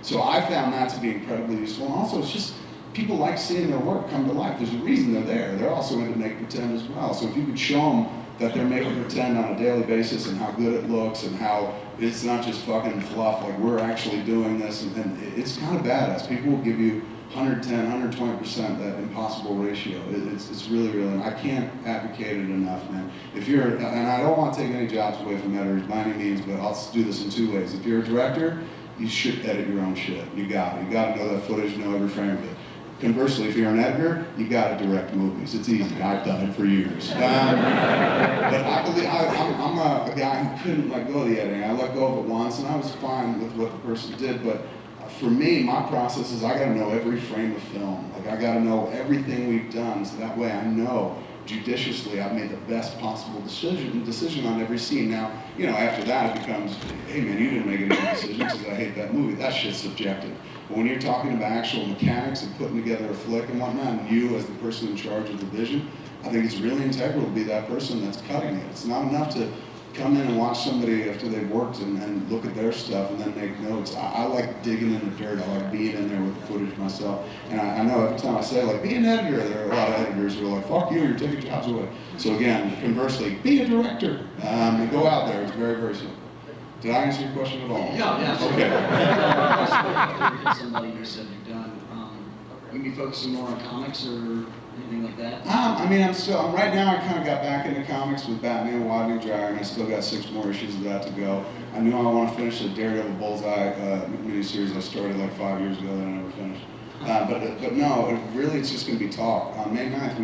So I found that to be incredibly useful, and also it's just, people like seeing their work come to life. There's a reason they're there. They're also into make pretend as well. So if you could show them that they're making pretend on a daily basis and how good it looks and how it's not just fucking fluff, like we're actually doing this, and it's kind of badass. People will give you 110, 120%, that impossible ratio. It's really, and I can't advocate it enough, man. If you're, and I don't want to take any jobs away from editors by any means, but I'll do this in 2 ways. If you're a director, you should edit your own shit. You got it. You got to know that footage, know every frame of it. Conversely, if you're an editor, you got to direct movies. It's easy. I've done it for years. But I believe I'm a guy who couldn't let go of the editing. I let go of it once, and I was fine with what the person did. But for me, my process is I got to know every frame of film. Like I got to know everything we've done, so that way I know judiciously I've made the best possible decision on every scene. Now, you know, after that it becomes, hey man, you didn't make any decisions because I hate that movie. That shit's subjective. But when you're talking about actual mechanics and putting together a flick and whatnot, and you as the person in charge of the vision, I think it's really integral to be that person that's cutting it. It's not enough to come in and watch somebody after they've worked and look at their stuff and then make notes. I like digging in the dirt. I like being in there with the footage myself. And I know every time I say, like, be an editor, there are a lot of editors who are like, fuck you, you're taking jobs away. So again, conversely, be a director. And go out there. It's very, very simple. Did I answer your question at all? Yeah. Okay. Somebody you said you've done. Are you focusing more on comics or anything like that? I mean, right now I kind of got back into comics with Batman, Widening Gyre, and I still got 6 more issues of that to go. I knew I want to finish the Daredevil Bullseye miniseries I started like 5 years ago that I never finished. But no, really it's just going to be talk. On May 9th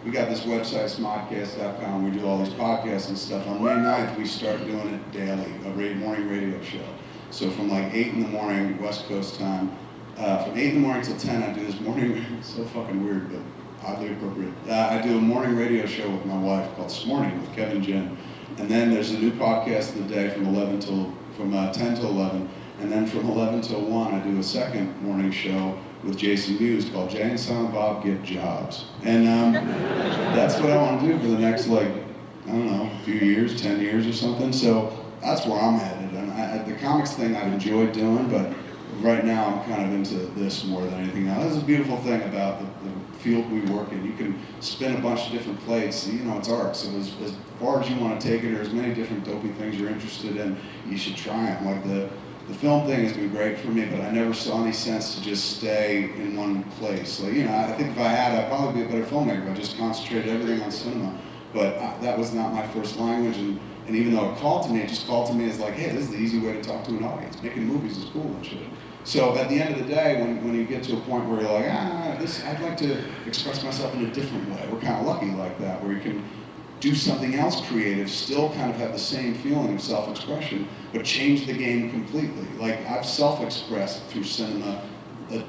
we got this website, smodcast.com, we do all these podcasts and stuff. On May 9th we start doing it daily, a morning radio show. So from like 8 in the morning, West Coast time, from 8 in the morning till 10 I do this morning, it's so fucking weird, but oddly appropriate. I do a morning radio show with my wife called S'Morning with Kevin Jen. And then there's a new podcast of the day from 10 till 11. And then from 11 till 1, I do a second morning show with Jason Mewes called Jay and Silent Bob Get Jobs. And that's what I want to do for the next, like, I don't know, few years, 10 years or something. So that's where I'm headed. And the comics thing I've enjoyed doing, but right now I'm kind of into this more than anything else. This is a beautiful thing about the field we work in. You can spin a bunch of different plates. You know, it's art. So as far as you want to take it, or as many different dopey things you're interested in, you should try them. Like the film thing has been great for me, but I never saw any sense to just stay in one place. Like, you know, I think if I had, I'd probably be a better filmmaker if I just concentrated everything on cinema. But that was not my first language, and even though it called to me, it just called to me as like, hey, this is the easy way to talk to an audience. Making movies is cool and shit. So at the end of the day, when you get to a point where you're like, I'd like to express myself in a different way. We're kind of lucky like that, where you can do something else creative, still kind of have the same feeling of self-expression, but change the game completely. Like, I've self-expressed through cinema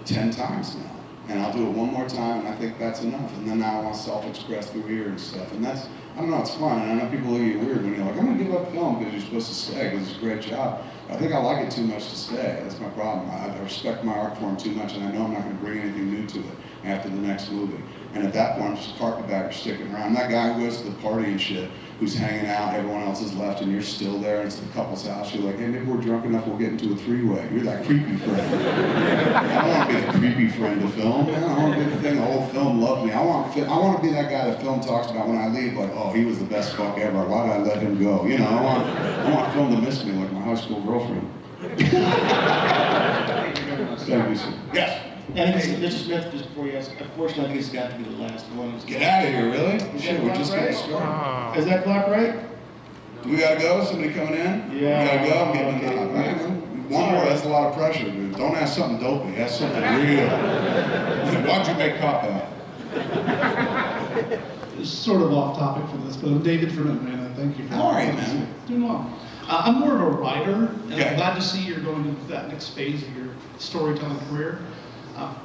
10 times now, and I'll do it one more time, and I think that's enough. And then now I want to self-express through here and stuff, and that's, I don't know, it's fun. And I know people look at you weird when you're like, I'm gonna give up film because you're supposed to stay, because it's a great job. I think I like it too much to stay. That's my problem. I respect my art form too much, and I know I'm not gonna bring anything new to it after the next movie. And at that point, I'm just a carpetbagger sticking around. I'm that guy who goes to the party and shit, who's hanging out, everyone else is left, and you're still there, and it's the couple's house. You're like, hey, maybe we're drunk enough, we'll get into a 3-way. You're that creepy friend. I don't want to be the creepy friend to film. Man, I want to be the thing the whole film loved me. I want to be that guy that film talks about when I leave, like, oh, he was the best fuck ever. Why did I let him go? You know, I want film to miss me like my high school girlfriend. Thank you, sir. Yes. And Mr. Smith, just before you ask, unfortunately, I think it's got to be the last one. Get out of here, really? Shit, we're just getting started. Is that clock right? Do we gotta go? Somebody coming in? Yeah. We gotta go? I'm getting in. Right. One more, that's a lot of pressure, dude. Don't ask something dopey, ask something real. Why'd you make cop out? It's sort of off topic for this, but I'm David from Atlanta. Thank you for How are you, man? Doing well. I'm more of a writer, and Okay. I'm glad to see you're going into that next phase of your storytelling career.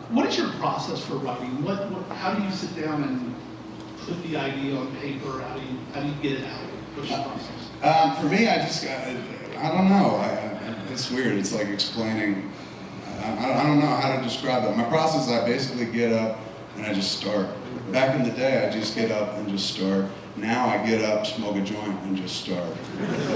What is your process for writing? How do you sit down and put the idea on paper? How do you get it out? What's your process? For me, I don't know. It's weird. It's like explaining. I don't know how to describe that. My process, I basically get up and I just start. Back in the day, I just get up and just start. Now I get up, smoke a joint, and just start.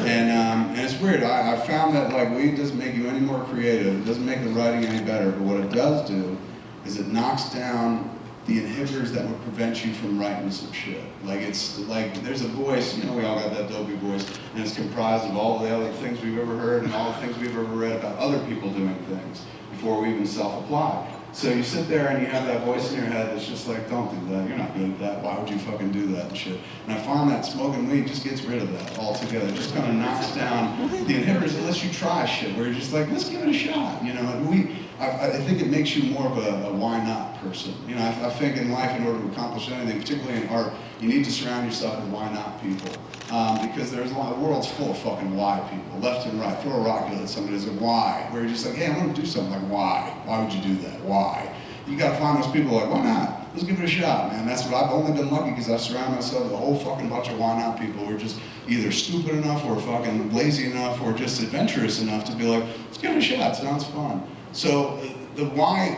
And it's weird. I found that like weed doesn't make you any more creative. It doesn't make the writing any better. But what it does do is it knocks down the inhibitors that would prevent you from writing some shit. Like it's like there's a voice, you know, we all got that dopey voice, and it's comprised of all the other things we've ever heard and all the things we've ever read about other people doing things before we even self-apply. So you sit there and you have that voice in your head that's just like, don't do that, you're not good at that, why would you fucking do that and shit. And I found that smoking weed just gets rid of that altogether. It just kind of knocks down the inhibitors and lets you try shit where you're just like, let's give it a shot, you know. And I think it makes you more of a why not person. You know, I think in life, in order to accomplish anything, particularly in art, you need to surround yourself with why not people. Because there's a lot, the world's full of fucking why people, left and right. Throw a rock at somebody who's a why, where you're just like, hey, I want to do something, like why? Why would you do that? Why? You gotta find those people like, why not? Let's give it a shot, man. That's what I've only been lucky because I surround myself with a whole fucking bunch of why not people who are just either stupid enough or fucking lazy enough or just adventurous enough to be like, let's give it a shot, sounds fun. So the why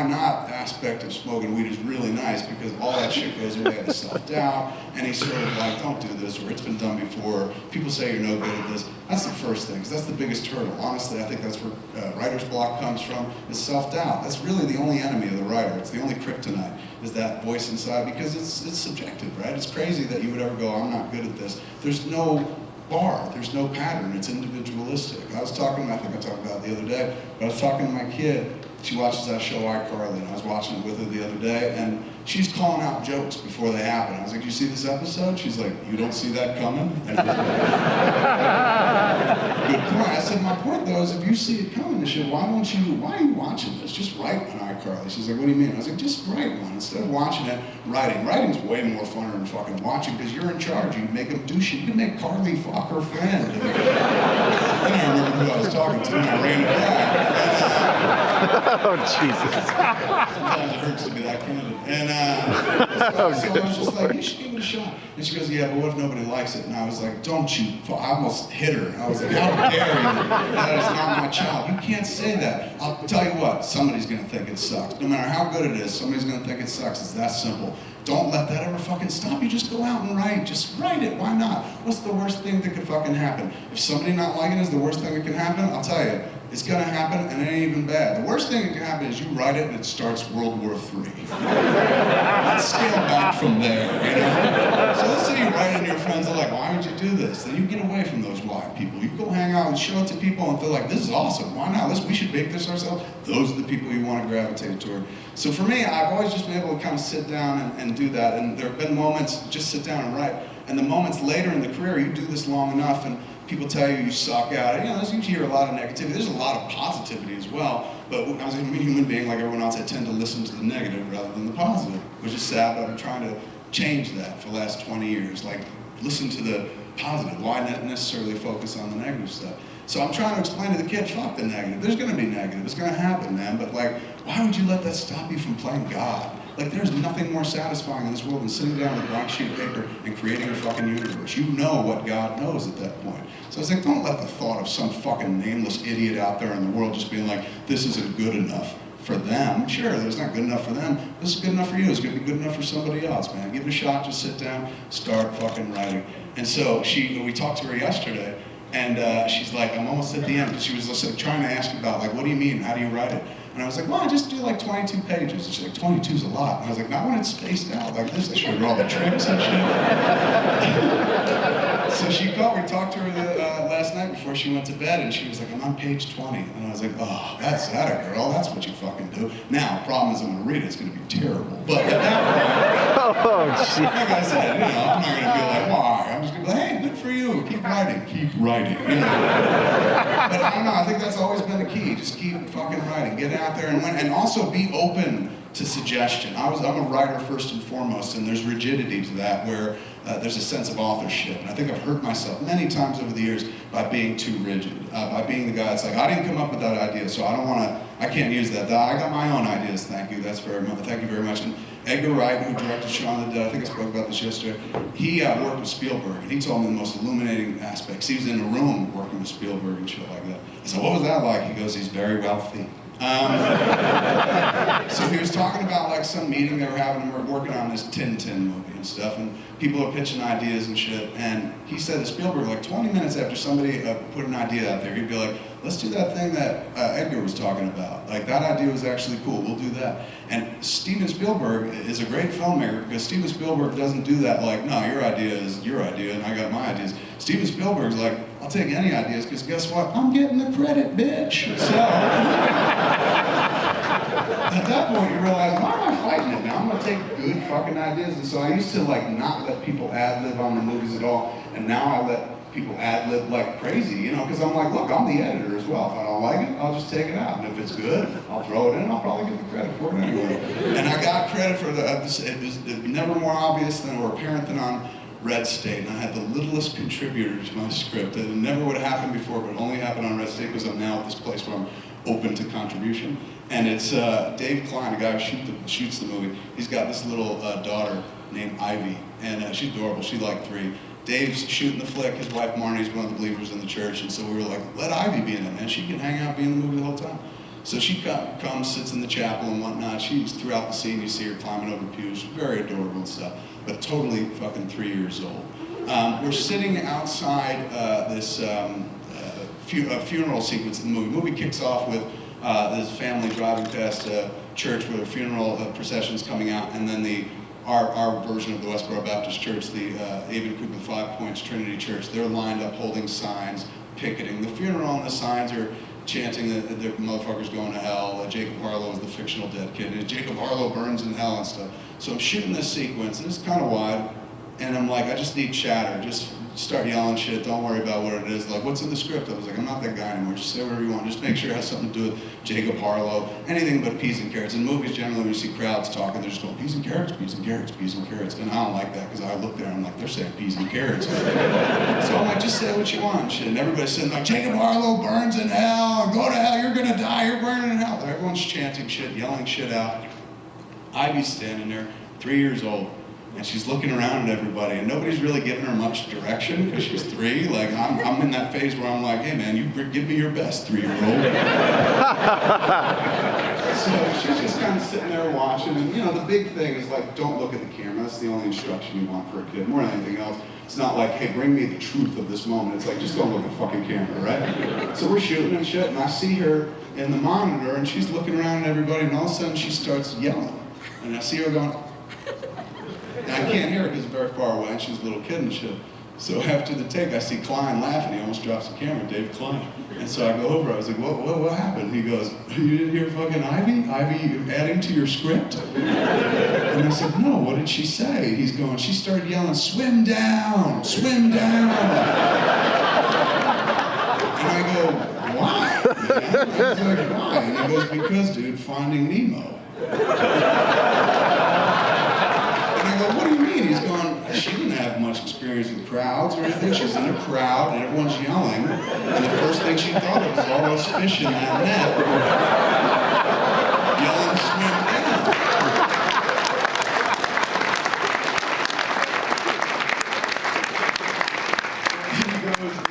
not aspect of smoking weed is really nice because all that shit goes away, the self-doubt, any sort of like, don't do this, or it's been done before, people say you're no good at this. That's the first thing, because that's the biggest hurdle. Honestly, I think that's where writer's block comes from, is self-doubt. That's really the only enemy of the writer. It's the only kryptonite, is that voice inside, because it's subjective, right? It's crazy that you would ever go, I'm not good at this. There's no bar, there's no pattern, it's individualistic. I was talking, I think I talked about it the other day, but I was talking to my kid. She watches that show iCarly, and I was watching it with her the other day, and she's calling out jokes before they happen. I was like, you see this episode? She's like, you don't see that coming? And I was like, good point. I said, my point though is if you see it coming, why are you watching this? Just write an iCarly. She's like, what do you mean? I was like, just write one. Instead of watching it, writing. Writing's way more funner than fucking watching because you're in charge. You can make them do shit. You can make Carly fuck her friend. Then I remember who I was talking to, and I ran it back. Oh, Jesus. Sometimes it hurts to be that candid. And so I was just like, you should give it a shot. And she goes, yeah, but what if nobody likes it? And I was like, don't you, I almost hit her. I was like, how dare you? That is not my child. You can't say that. I'll tell you what, somebody's gonna think it sucks. No matter how good it is, somebody's gonna think it sucks. It's that simple. Don't let that ever fucking stop you. Just go out and write. Just write it. Why not? What's the worst thing that could fucking happen? If somebody not liking it is the worst thing that can happen, I'll tell you, it's gonna happen and it ain't even bad. The worst thing that can happen is you write it and it starts World War III. Let's scale back from there, you know? So let's say you write it and your friends are like, why would you do this? Then you get away from those why people. You go hang out and show it to people and feel like, this is awesome. Why not? We should make this ourselves. Those are the people you want to gravitate toward. So for me, I've always just been able to kind of sit down and do that. And there have been moments, just sit down and write. And the moments later in the career, you do this long enough and people tell you you suck out. And, you know, you hear a lot of negativity. There's a lot of positivity as well. But as a human being like everyone else, I tend to listen to the negative rather than the positive, which is sad, but I'm trying to change that for the last 20 years. Like, listen to the positive. Why not necessarily focus on the negative stuff? So I'm trying to explain to the kid, fuck the negative. There's gonna be negative. It's gonna happen, man. But like, why would you let that stop you from playing God? Like, there's nothing more satisfying in this world than sitting down with a blank sheet of paper and creating a fucking universe. You know what God knows at that point. So it's like, don't let the thought of some fucking nameless idiot out there in the world just being like, this isn't good enough for them. Sure, it's not good enough for them. This is good enough for you. It's gonna be good enough for somebody else, man. Give it a shot, just sit down, start fucking writing. And so we talked to her yesterday, and she's like, I'm almost at the end. She was just like, trying to ask about, like, what do you mean? How do you write it? And I was like, well, I just do like 22 pages. And she's like, 22 is a lot. And I was like, not when it's spaced out like this. I showed her all the tricks and shit. So we talked to her last night before she went to bed, and she was like, I'm on page 20. And I was like, oh, that's that a girl. That's what you fucking do. Now, the problem is I'm going to read it. It's going to be terrible. But at that point, like I said, you know, I'm not going to be like, why? I'm just going to be like, hey, good for you. Keep writing. Keep writing. You know? But I don't know. I think that's always been the key. Just keep fucking writing. Get out there and also be open to suggestion. I'm a writer first and foremost, and there's rigidity to that where there's a sense of authorship. And I think I've hurt myself many times over the years by being too rigid, by being the guy that's like, I didn't come up with that idea, so I can't use that. I got my own ideas, thank you, thank you very much. And Edgar Wright, who directed Shaun of the Dead, I think I spoke about this yesterday, he worked with Spielberg, and he told me the most illuminating aspects. He was in a room working with Spielberg and shit like that. I said, what was that like? He goes, he's very wealthy. So he was talking about like some meeting they were having, and we're working on this Tintin movie and stuff, and people are pitching ideas and shit. And he said to Spielberg, like 20 minutes after somebody put an idea out there, he'd be like, let's do that thing that Edgar was talking about. Like that idea was actually cool, we'll do that. And Steven Spielberg is a great filmmaker because Steven Spielberg doesn't do that like, no, your idea is your idea and I got my ideas. Steven Spielberg's like, I'll take any ideas because guess what? I'm getting the credit, bitch. So, at that point you realize, why am I fighting it now? I'm gonna take good fucking ideas. And so I used to like not let people ad-lib on the movies at all, and now I let people ad-lib like crazy, you know, because I'm like, look, I'm the editor as well. If I don't like it, I'll just take it out. And if it's good, I'll throw it in, I'll probably get the credit for it anyway. And I got credit for it was never more obvious than or apparent than on Red State, and I had the littlest contributor to my script. It never would have happened before, but it only happened on Red State because I'm now at this place where I'm open to contribution. And it's Dave Klein, the guy who shoots the movie. He's got this little daughter named Ivy, and she's adorable. She's like 3. Dave's shooting the flick. His wife Marnie's one of the believers in the church, and so we were like, let Ivy be in it, man. She can hang out, be in the movie the whole time. So she comes, sits in the chapel and whatnot. She's throughout the scene. You see her climbing over pews. Very adorable and stuff, but totally fucking 3 years old. We're sitting outside this funeral sequence in the movie. The movie kicks off with this family driving past a church where a funeral procession's coming out, and then our version of the Westboro Baptist Church, the Avid group of 5 Points Trinity Church, they're lined up holding signs, picketing the funeral, and the signs are chanting that the motherfucker's going to hell. Jacob Harlow is the fictional dead kid. And Jacob Harlow burns in hell and stuff. So I'm shooting this sequence, and it's kind of wide, and I'm like, I just need chatter. Just start yelling shit. Don't worry about what it is. Like, what's in the script? I was like, I'm not that guy anymore. Just say whatever you want. Just make sure it has something to do with Jacob Harlow. Anything but peas and carrots. In movies, generally, when you see crowds talking, they're just going, peas and carrots, peas and carrots, peas and carrots. And I don't like that because I look there and I'm like, they're saying peas and carrots. So I'm like, just say what you want and shit. And everybody's sitting like, Jacob Harlow burns in hell. Go to hell. You're going to die. You're burning in hell. Everyone's chanting shit, yelling shit out. Ivy's standing there, 3 years old. And she's looking around at everybody, and nobody's really giving her much direction because she's 3. Like I'm in that phase where I'm like, hey man, you give me your best, 3-year-old. So she's just kind of sitting there watching, and you know the big thing is like, don't look at the camera. That's the only instruction you want for a kid, more than anything else. It's not like, hey, bring me the truth of this moment. It's like, just don't look at the fucking camera, right? So we're shooting and shit, and I see her in the monitor, and she's looking around at everybody, and all of a sudden she starts yelling, and I see her going. And I can't hear her because it's very far away, and she's a little kid and shit. So after the take, I see Klein laughing. He almost drops the camera, Dave Klein. And so I go over, I was like, what happened? He goes, you didn't hear fucking Ivy? Ivy adding to your script? And I said, no, what did she say? He's going, she started yelling, swim down, swim down. And I go, why? Man? I was like, why? And he goes, because, dude, Finding Nemo. What do you mean? He's going, she didn't have much experience with crowds or anything. She's in a crowd and everyone's yelling. And the first thing she thought of was all those fish in that net. Yelling, swim down.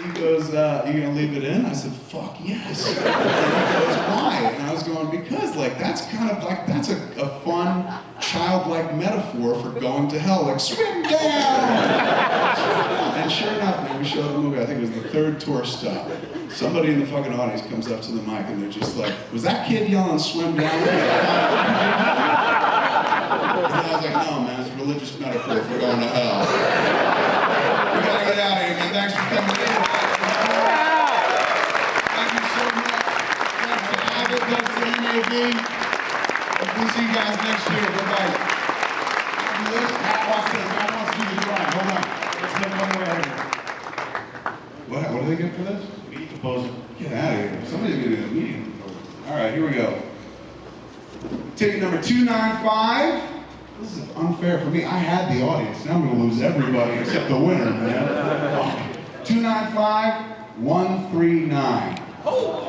He goes, you gonna leave it in? I said, fuck yes. And he goes, why? And I was going, because like that's kind of like, that's a fun, childlike metaphor for going to hell, like swim down! Swim down! And sure enough, when we showed the movie, I think it was the 3rd tour stop, somebody in the fucking audience comes up to the mic and they're just like, was that kid yelling swim down? And I was like, no man, it's a religious metaphor for going to hell. We gotta get out of here, man. Thanks for coming in. Thank you so much. Thanks to Avid, thanks to NAB. We'll see you guys next year. Bye-bye. Matt wants to do the drawing. Hold on. Let's get one way out of here. What do they get for this? Meeting proposal. Get out of here. Somebody's going to do a meeting proposal. All right, here we go. Ticket number 295. This is unfair for me. I had the audience. Now I'm going to lose everybody except the winner, man. 295-139. Oh!